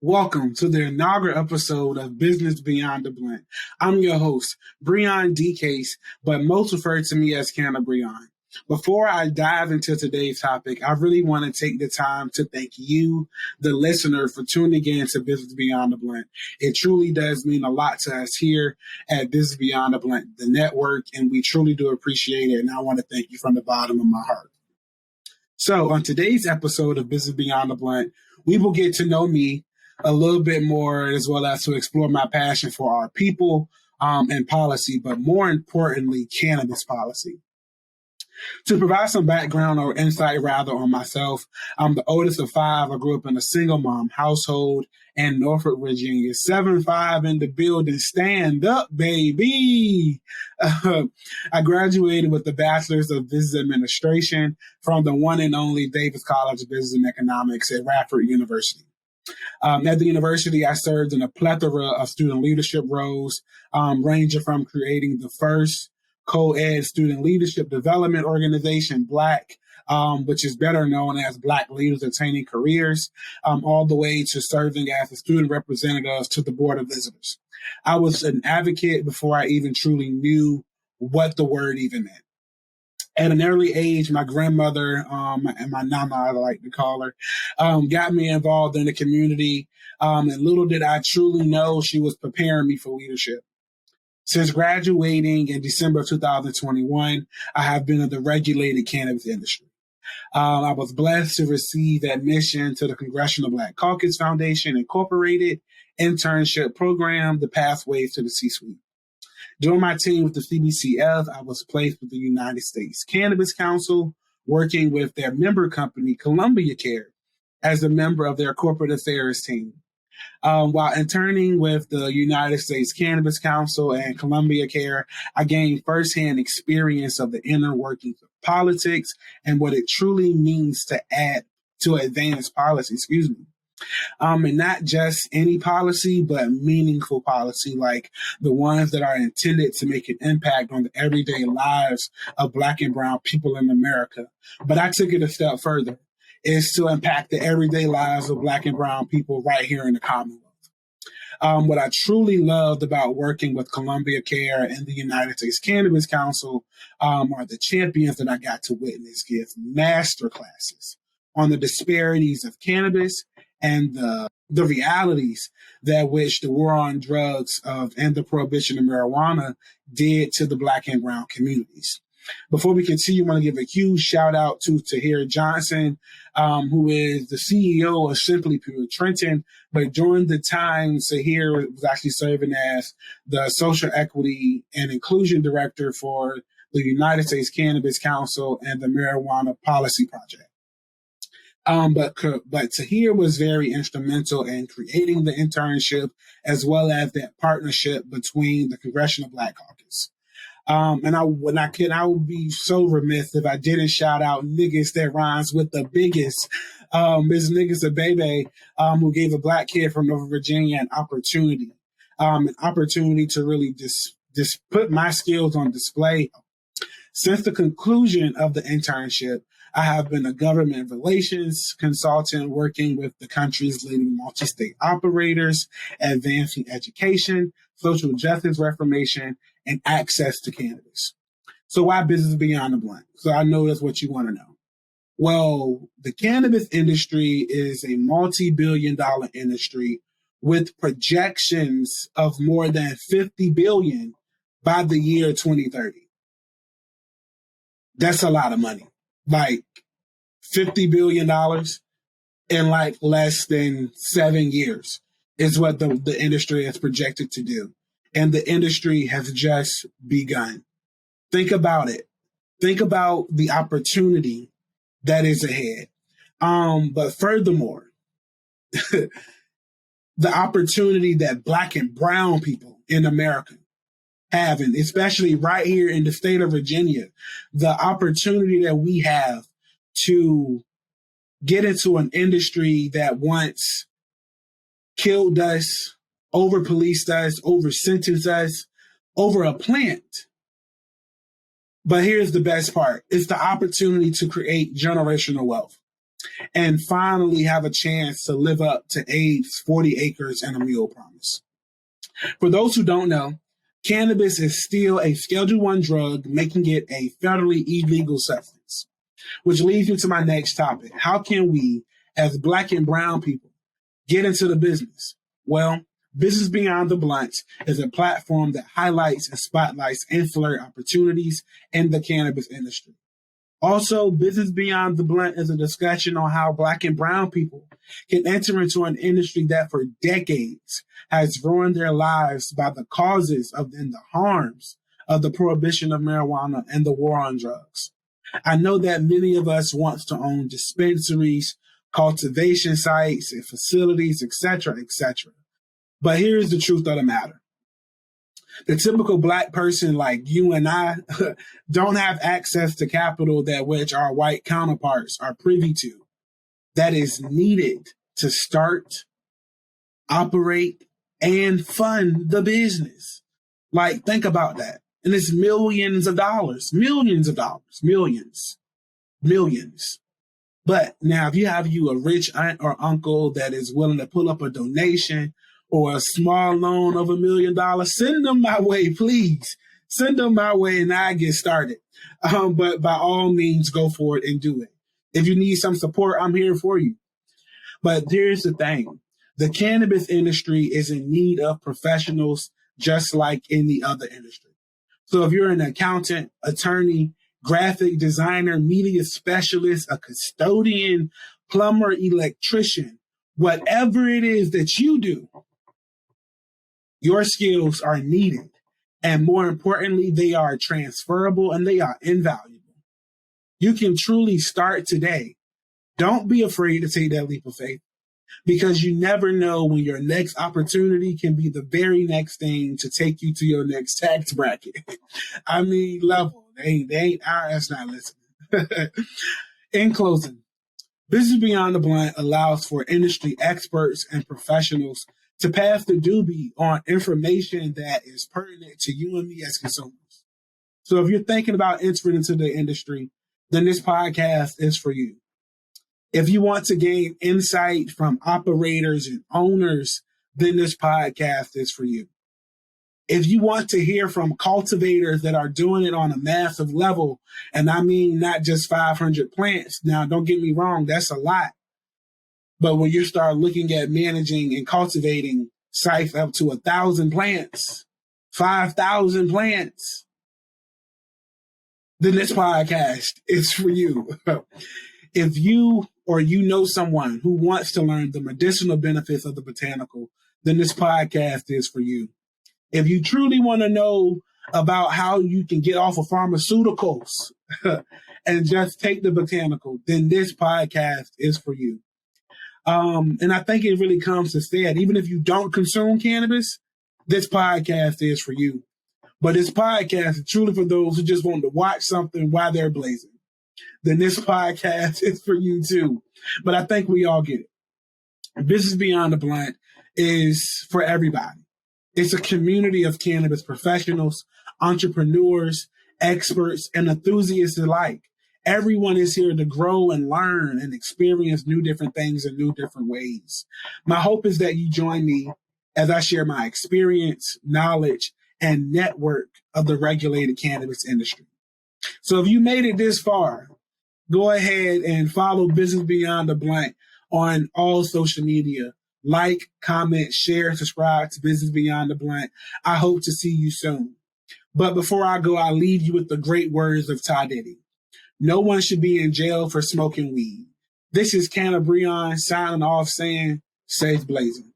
Welcome to the inaugural episode of Business Beyond the Blunt. I'm your host, Breon D. Case, but most refer to me as Canna Breon. Before I dive into today's topic, I really want to take the time to thank you, the listener, for tuning in to Business Beyond the Blunt. It truly does mean a lot to us here at Business Beyond the Blunt, the network, and we truly do appreciate it, and I want to thank you from the bottom of my heart. So on today's episode of Business Beyond the Blunt, we will get to know me a little bit more, as well as to explore my passion for our people and policy, but more importantly, cannabis policy. To provide some background or insight rather on myself, I'm the oldest of five. I grew up in a single mom household in Norfolk, Virginia. 7'5" in the building. Stand up, baby. I graduated with the Bachelor's of Business Administration from the one and only Davis College of Business and Economics at Radford University. At the university, I served in a plethora of student leadership roles, ranging from creating the first co-ed student leadership development organization, Black, which is better known as Black Leaders Attaining Careers, all the way to serving as a student representative to the Board of Visitors. I was an advocate before I even truly knew what the word even meant. At an early age, my grandmother, and my nana, I like to call her, got me involved in the community. And little did I truly know she was preparing me for leadership. Since graduating in December of 2021, I have been in the regulated cannabis industry. I was blessed to receive admission to the Congressional Black Caucus Foundation Incorporated internship program, The Pathways to the C-Suite. During my team with the CBCF, I was placed with the United States Cannabis Council, working with their member company, Columbia Care, as a member of their corporate affairs team. While interning with the United States Cannabis Council and Columbia Care, I gained firsthand experience of the inner workings of politics and what it truly means to advance policy, and not just any policy, but meaningful policy, like the ones that are intended to make an impact on the everyday lives of Black and brown people in America. But I took it a step further. Is to impact the everyday lives of Black and brown people right here in the Commonwealth. What I truly loved about working with Columbia Care and the United States Cannabis Council are the champions that I got to witness give master classes on the disparities of cannabis and the realities that which the war on drugs and the prohibition of marijuana did to the Black and brown communities. Before we continue, I want to give a huge shout out to Tahir Johnson, who is the CEO of Simply Pure Trenton. But during the time, Tahir was actually serving as the Social Equity and Inclusion Director for the United States Cannabis Council and the Marijuana Policy Project. But Tahir was very instrumental in creating the internship as well as that partnership between the Congressional Black Caucus. And I would be so remiss if I didn't shout out niggas that rhymes with the biggest. This niggas a baby, who gave a Black kid from Norfolk, Virginia an opportunity to really just put my skills on display. Since the conclusion of the internship, I have been a government relations consultant working with the country's leading multi-state operators, advancing education, social justice reformation, and access to cannabis. So why Business Beyond the Blunt? So I know that's what you want to know. Well, the cannabis industry is a multi-billion-dollar industry with projections of more than $50 billion by the year 2030. That's a lot of money. Like $50 billion in like less than 7 years is what the industry is projected to do. And the industry has just begun. Think about it. Think about the opportunity that is ahead. But furthermore, the opportunity that Black and brown people in America have, and especially right here in the state of Virginia, the opportunity that we have to get into an industry that once killed us, over-policed us, over-sentenced us, over a plant. But here's the best part. It's the opportunity to create generational wealth. and finally have a chance to live up to AID's 40 acres and a mule promise. For those who don't know, cannabis is still a Schedule I drug, making it a federally illegal substance. Which leads me to my next topic. How can we, as Black and brown people, get into the business? Well, Business Beyond the Blunt is a platform that highlights and spotlights ancillary opportunities in the cannabis industry. Also, Business Beyond the Blunt is a discussion on how Black and brown people can enter into an industry that for decades has ruined their lives by the causes of and the harms of the prohibition of marijuana and the war on drugs. I know that many of us want to own dispensaries, cultivation sites, and facilities, etc., etc. But here's the truth of the matter. The typical Black person like you and I don't have access to capital that which our white counterparts are privy to that is needed to start, operate, and fund the business. Like, think about that. And it's millions of dollars. But now if you have a rich aunt or uncle that is willing to pull up a donation or a small loan of $1 million, send them my way, please. Send them my way and I get started. But by all means, go for it and do it. If you need some support, I'm here for you. But here's the thing. The cannabis industry is in need of professionals just like any other industry. So if you're an accountant, attorney, graphic designer, media specialist, a custodian, plumber, electrician, whatever it is that you do, your skills are needed. And more importantly, they are transferable and they are invaluable. You can truly start today. Don't be afraid to take that leap of faith because you never know when your next opportunity can be the very next thing to take you to your next tax bracket. I mean, level. They ain't IRS not listening. In closing, Business Beyond the Blunt allows for industry experts and professionals to pass the doobie on information that is pertinent to you and me as consumers. So if you're thinking about entering into the industry, then this podcast is for you. If you want to gain insight from operators and owners, then this podcast is for you. If you want to hear from cultivators that are doing it on a massive level, and I mean not just 500 plants. Now, don't get me wrong, that's a lot. But when you start looking at managing and cultivating sites up to 1,000 plants, 5,000 plants, then this podcast is for you. If you or you know someone who wants to learn the medicinal benefits of the botanical, then this podcast is for you. If you truly want to know about how you can get off of pharmaceuticals and just take the botanical, then this podcast is for you. And I think it really comes to stand. Even if you don't consume cannabis, this podcast is for you. But this podcast is truly for those who just want to watch something while they're blazing. Then this podcast is for you too. But I think we all get it. Business Beyond the Blunt is for everybody. It's a community of cannabis professionals, entrepreneurs, experts, and enthusiasts alike. Everyone is here to grow and learn and experience new different things in new different ways. My hope is that you join me as I share my experience, knowledge, and network of the regulated cannabis industry. So if you made it this far, go ahead and follow Business Beyond the Blunt on all social media. Like, comment, share, subscribe to Business Beyond the Blunt. I hope to see you soon. But before I go, I'll leave you with the great words of Ty Diddy. No one should be in jail for smoking weed. This is Canna Breon signing off saying, safe blazing.